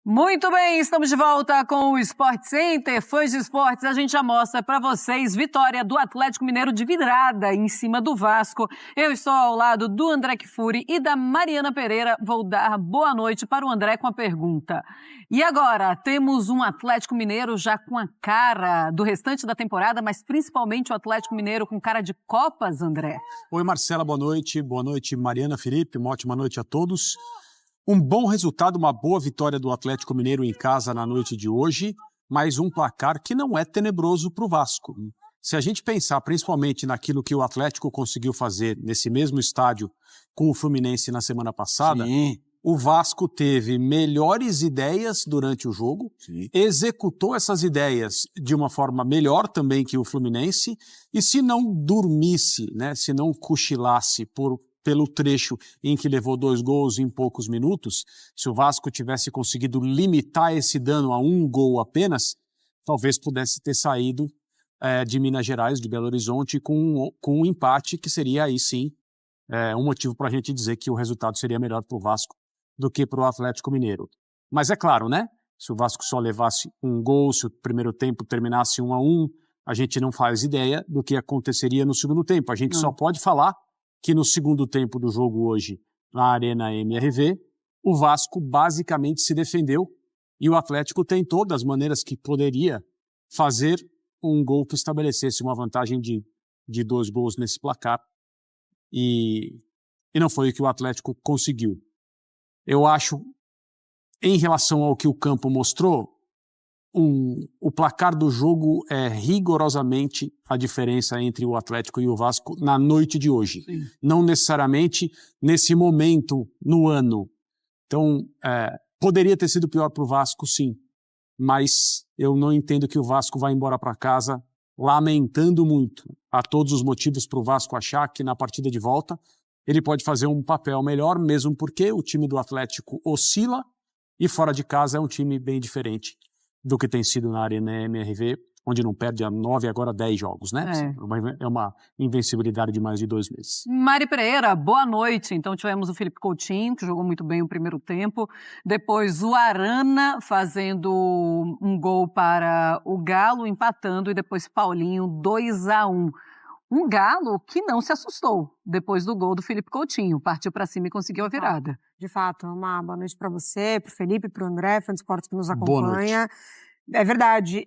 Muito bem, estamos de volta com o Sport Center. Fãs de esportes, a gente já mostra para vocês vitória do Atlético Mineiro de virada em cima do Vasco. Eu estou ao lado do André Kfouri e da Mariana Pereira. Vou dar boa noite para o André com a pergunta. E agora, temos um Atlético Mineiro já com a cara do restante da temporada, mas principalmente o Atlético Mineiro com cara de Copas, André. Oi, Marcela, boa noite. Boa noite, Mariana, Felipe. Uma ótima noite a todos. Um bom resultado, uma boa vitória do Atlético Mineiro em casa na noite de hoje, mas um placar que não é tenebroso para o Vasco. Se a gente pensar principalmente naquilo que o Atlético conseguiu fazer nesse mesmo estádio com o Fluminense na semana passada, sim, o Vasco teve melhores ideias durante o jogo, sim, executou essas ideias de uma forma melhor também que o Fluminense, e se não dormisse, né, se não cochilasse pelo trecho em que levou 2 gols em poucos minutos, se o Vasco tivesse conseguido limitar esse dano a 1 gol apenas, talvez pudesse ter saído de Minas Gerais, de Belo Horizonte, com um empate que seria aí sim um motivo para a gente dizer que o resultado seria melhor para o Vasco do que para o Atlético Mineiro. Mas é claro, né? Se o Vasco só levasse 1 gol, se o primeiro tempo terminasse 1-1, a gente não faz ideia do que aconteceria no segundo tempo. A gente só pode falar que no segundo tempo do jogo hoje, na Arena MRV, o Vasco basicamente se defendeu e o Atlético tentou, das maneiras que poderia, fazer um gol que estabelecesse uma vantagem de 2 gols nesse placar. E não foi o que o Atlético conseguiu. Eu acho, em relação ao que o campo mostrou, o placar do jogo é rigorosamente a diferença entre o Atlético e o Vasco na noite de hoje. Sim. Não necessariamente nesse momento no ano. Então, poderia ter sido pior para o Vasco, sim. Mas eu não entendo que o Vasco vá embora para casa lamentando muito. Há todos os motivos para o Vasco achar que na partida de volta ele pode fazer um papel melhor, mesmo porque o time do Atlético oscila e fora de casa é um time bem diferente do que tem sido na Arena MRV, onde não perde há 9, agora 10 jogos, né? É uma invencibilidade de mais de 2 meses. Mari Pereira, boa noite. Então tivemos o Felipe Coutinho, que jogou muito bem o primeiro tempo. Depois o Arana fazendo um gol para o Galo, empatando. E depois Paulinho, 2-1. Um Galo que não se assustou depois do gol do Felipe Coutinho. Partiu para cima e conseguiu a virada. De fato, uma boa noite para você, para o Felipe, para o André, fã de esportes que nos acompanha. É verdade,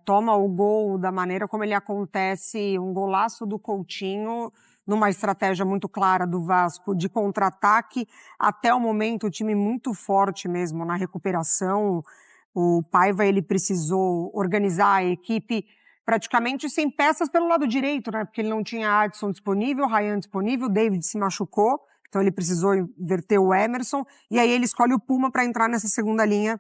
toma o gol da maneira como ele acontece, um golaço do Coutinho, numa estratégia muito clara do Vasco de contra-ataque. Até o momento, o time muito forte mesmo na recuperação. O Paiva, ele precisou organizar a equipe praticamente sem peças pelo lado direito, né? Porque ele não tinha Adson disponível, Ryan disponível, David se machucou, então ele precisou inverter o Emerson, e aí ele escolhe o Puma para entrar nessa segunda linha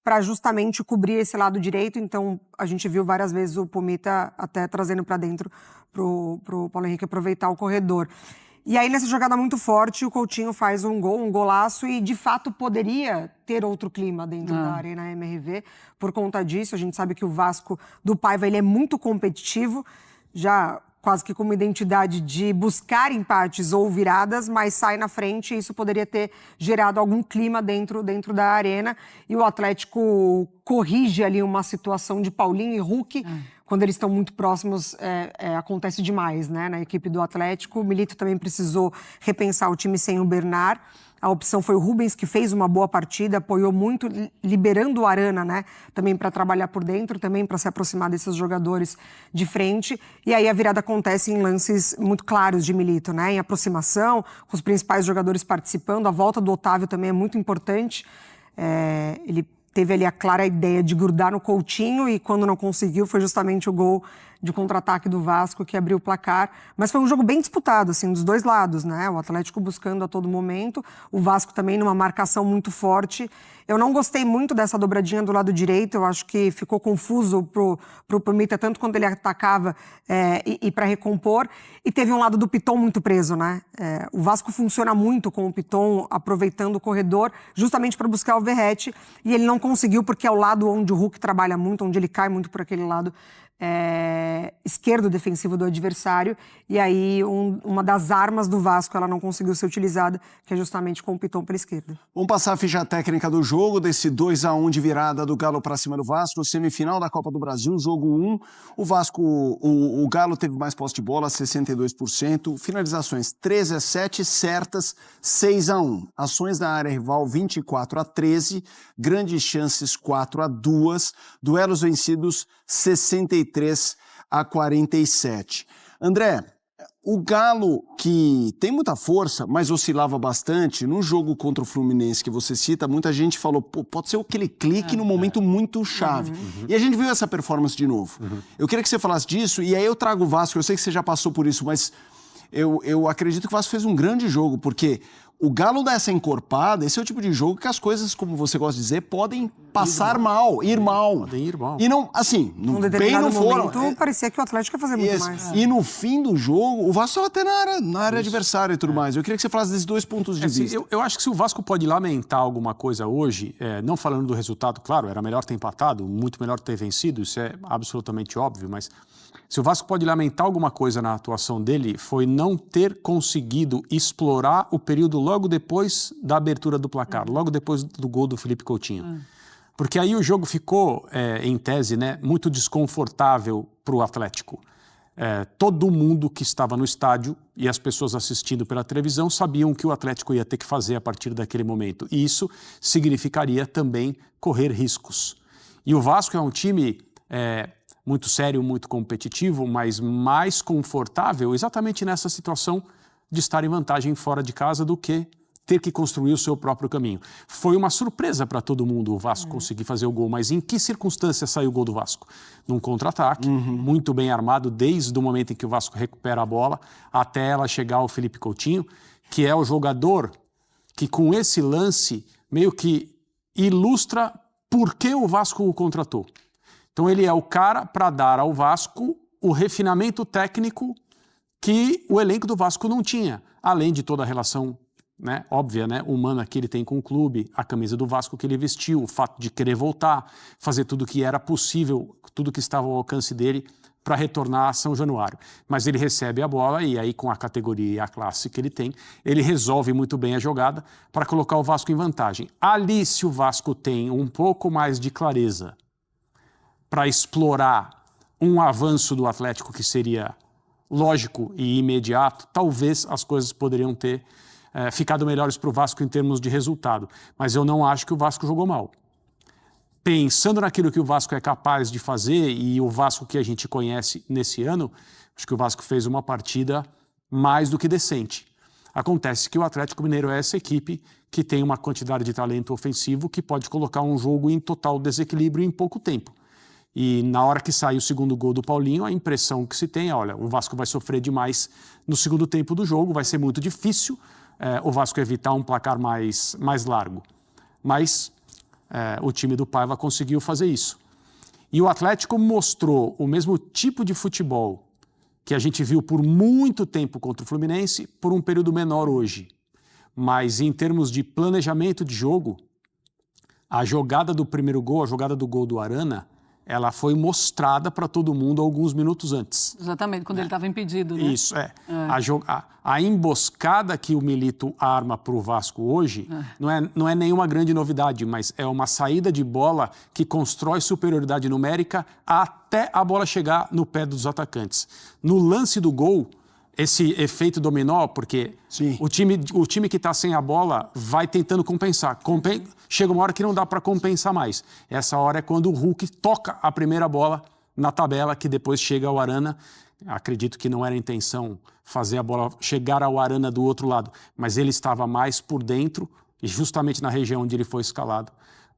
para justamente cobrir esse lado direito. Então a gente viu várias vezes o Pumita até trazendo para dentro pro Paulo Henrique aproveitar o corredor. E aí nessa jogada muito forte o Coutinho faz um golaço e de fato poderia ter outro clima dentro da Arena MRV por conta disso. A gente sabe que o Vasco do Paiva, ele é muito competitivo, já quase que com uma identidade de buscar empates ou viradas, mas sai na frente e isso poderia ter gerado algum clima dentro da arena. E o Atlético corrige ali uma situação de Paulinho e Hulk. Quando eles estão muito próximos, acontece demais, né? Na equipe do Atlético. O Milito também precisou repensar o time sem o Bernard. A opção foi o Rubens, que fez uma boa partida, apoiou muito, liberando o Arana, né? Também para trabalhar por dentro, também para se aproximar desses jogadores de frente. E aí a virada acontece em lances muito claros de Milito, né? Em aproximação, com os principais jogadores participando. A volta do Otávio também é muito importante. Ele teve ali a clara ideia de grudar no Coutinho e quando não conseguiu foi justamente o gol de contra-ataque do Vasco que abriu o placar. Mas foi um jogo bem disputado, assim, dos dois lados, né? O Atlético buscando a todo momento, o Vasco também numa marcação muito forte. Eu não gostei muito dessa dobradinha do lado direito, eu acho que ficou confuso pro Pumita, tanto quando ele atacava e para recompor. E teve um lado do Piton muito preso, né? O Vasco funciona muito com o Piton aproveitando o corredor, justamente para buscar o Verratti, e ele não conseguiu porque é o lado onde o Hulk trabalha muito, onde ele cai muito por aquele lado esquerdo defensivo do adversário, e aí uma das armas do Vasco ela não conseguiu ser utilizada, que é justamente com o Piton pela esquerda. Vamos passar a ficha técnica do jogo, desse 2-1 de virada do Galo para cima do Vasco, semifinal da Copa do Brasil, jogo 1. O Vasco, o Galo teve mais posse de bola, 62%, finalizações 13-7, certas 6-1. Ações na área rival 24-13, grandes chances 4-2, duelos vencidos 63-47. André, o Galo, que tem muita força, mas oscilava bastante, no jogo contra o Fluminense que você cita, muita gente falou, pode ser aquele clique no momento muito chave. E a gente viu essa performance de novo. Eu queria que você falasse disso, e aí eu trago o Vasco, eu sei que você já passou por isso, mas eu acredito que o Vasco fez um grande jogo, porque o Galo dá essa encorpada, esse é o tipo de jogo que as coisas, como você gosta de dizer, podem passar mal, ir mal. Podem ir mal. E não, assim, bem não foram. Parecia que o Atlético ia fazer muito mais. E no fim do jogo, o Vasco estava até na área adversária e tudo mais. Eu queria que você falasse desses dois pontos de vista. Eu acho que se o Vasco pode lamentar alguma coisa hoje, não falando do resultado, claro, era melhor ter empatado, muito melhor ter vencido, isso é absolutamente óbvio, mas se o Vasco pode lamentar alguma coisa na atuação dele, foi não ter conseguido explorar o período logo depois da abertura do placar, logo depois do gol do Felipe Coutinho. Porque aí o jogo ficou, em tese, né, muito desconfortável para o Atlético. Todo mundo que estava no estádio e as pessoas assistindo pela televisão sabiam o que o Atlético ia ter que fazer a partir daquele momento. E isso significaria também correr riscos. E o Vasco é um time muito sério, muito competitivo, mas mais confortável exatamente nessa situação de estar em vantagem fora de casa do que ter que construir o seu próprio caminho. Foi uma surpresa para todo mundo o Vasco conseguir fazer o gol, mas em que circunstância saiu o gol do Vasco? Num contra-ataque, muito bem armado, desde o momento em que o Vasco recupera a bola até ela chegar ao Felipe Coutinho, que é o jogador que com esse lance meio que ilustra por que o Vasco o contratou. Então ele é o cara para dar ao Vasco o refinamento técnico que o elenco do Vasco não tinha, além de toda a relação óbvia, humana que ele tem com o clube, a camisa do Vasco que ele vestiu, o fato de querer voltar, fazer tudo que era possível, tudo que estava ao alcance dele para retornar a São Januário. Mas ele recebe a bola e aí com a categoria e a classe que ele tem, ele resolve muito bem a jogada para colocar o Vasco em vantagem. Ali, se o Vasco tem um pouco mais de clareza para explorar um avanço do Atlético que seria lógico e imediato, talvez as coisas poderiam ter ficado melhores para o Vasco em termos de resultado. Mas eu não acho que o Vasco jogou mal. Pensando naquilo que o Vasco é capaz de fazer e o Vasco que a gente conhece nesse ano, acho que o Vasco fez uma partida mais do que decente. Acontece que o Atlético Mineiro é essa equipe que tem uma quantidade de talento ofensivo que pode colocar um jogo em total desequilíbrio em pouco tempo. E na hora que sai o segundo gol do Paulinho, a impressão que se tem é, olha, o Vasco vai sofrer demais no segundo tempo do jogo, vai ser muito difícil o Vasco evitar um placar mais largo. Mas o time do Paiva conseguiu fazer isso. E o Atlético mostrou o mesmo tipo de futebol que a gente viu por muito tempo contra o Fluminense, por um período menor hoje. Mas em termos de planejamento de jogo, a jogada do primeiro gol, a jogada do gol do Arana, ela foi mostrada para todo mundo alguns minutos antes. Exatamente, quando ele estava impedido, né? Isso, A emboscada que o Milito arma para o Vasco hoje não é nenhuma grande novidade, mas é uma saída de bola que constrói superioridade numérica até a bola chegar no pé dos atacantes. No lance do gol, esse efeito dominó, porque o time que está sem a bola vai tentando compensar. Chega uma hora que não dá para compensar mais. Essa hora é quando o Hulk toca a primeira bola na tabela, que depois chega ao Arana. Acredito que não era a intenção fazer a bola chegar ao Arana do outro lado, mas ele estava mais por dentro, e justamente na região onde ele foi escalado,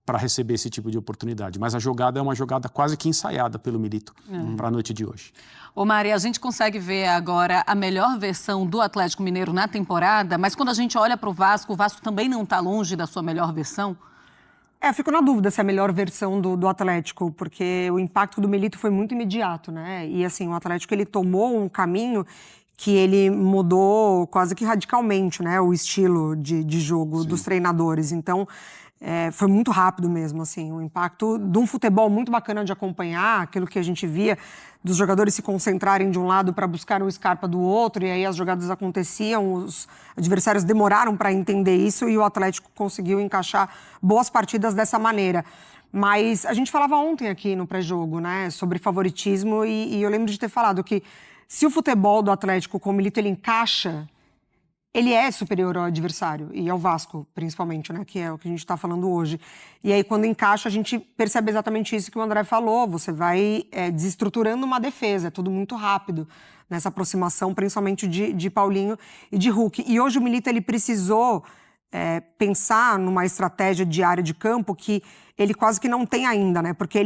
para receber esse tipo de oportunidade. Mas a jogada é uma jogada quase que ensaiada pelo Milito para a noite de hoje. Ô Mari, a gente consegue ver agora a melhor versão do Atlético Mineiro na temporada, mas quando a gente olha para o Vasco também não está longe da sua melhor versão? Eu fico na dúvida se é a melhor versão do Atlético, porque o impacto do Milito foi muito imediato, né? E assim, o Atlético ele tomou um caminho que ele mudou quase que radicalmente, né? O estilo de jogo dos treinadores. Então, foi muito rápido mesmo, assim, o impacto de um futebol muito bacana de acompanhar, aquilo que a gente via dos jogadores se concentrarem de um lado para buscar o Scarpa do outro, e aí as jogadas aconteciam, os adversários demoraram para entender isso e o Atlético conseguiu encaixar boas partidas dessa maneira. Mas a gente falava ontem aqui no pré-jogo, né, sobre favoritismo, e eu lembro de ter falado que se o futebol do Atlético com o Milito ele encaixa, ele é superior ao adversário, e ao Vasco, principalmente, né? Que é o que a gente está falando hoje. E aí, quando encaixa, a gente percebe exatamente isso que o André falou. Você vai desestruturando uma defesa, é tudo muito rápido nessa aproximação, principalmente de Paulinho e de Hulk. E hoje o Milito ele precisou pensar numa estratégia de área de campo que ele quase que não tem ainda, né? Porque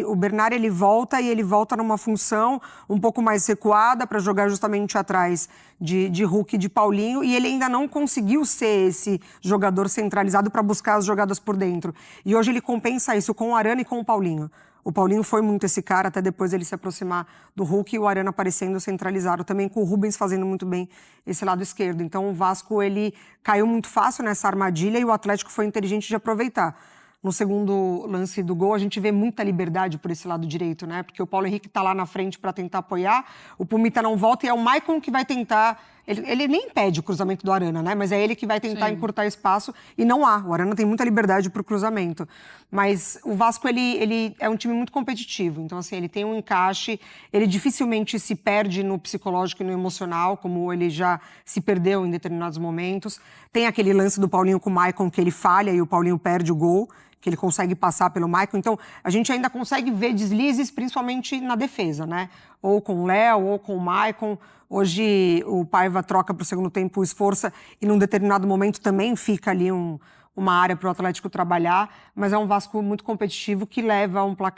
o Bernard ele volta numa função um pouco mais recuada para jogar justamente atrás de Hulk e de Paulinho, e ele ainda não conseguiu ser esse jogador centralizado para buscar as jogadas por dentro. E hoje ele compensa isso com o Arana e com o Paulinho. O Paulinho foi muito esse cara, até depois ele se aproximar do Hulk e o Arana aparecendo centralizado, também com o Rubens fazendo muito bem esse lado esquerdo. Então o Vasco ele caiu muito fácil nessa armadilha e o Atlético foi inteligente de aproveitar. No segundo lance do gol, a gente vê muita liberdade por esse lado direito, né? Porque o Paulo Henrique tá lá na frente para tentar apoiar, o Pumita não volta e é o Maicon que vai tentar... Ele nem impede o cruzamento do Arana, né? Mas é ele que vai tentar encurtar espaço e não há. O Arana tem muita liberdade para o cruzamento. Mas o Vasco, ele é um time muito competitivo. Então, assim, ele tem um encaixe, ele dificilmente se perde no psicológico e no emocional, como ele já se perdeu em determinados momentos. Tem aquele lance do Paulinho com o Maicon que ele falha e o Paulinho perde o gol, que ele consegue passar pelo Maicon. Então, a gente ainda consegue ver deslizes, principalmente na defesa, né? Ou com o Léo, ou com o Maicon. Hoje, o Paiva troca para o segundo tempo o Esforça e, num determinado momento, também fica ali uma área para o Atlético trabalhar. Mas é um Vasco muito competitivo que leva a um placar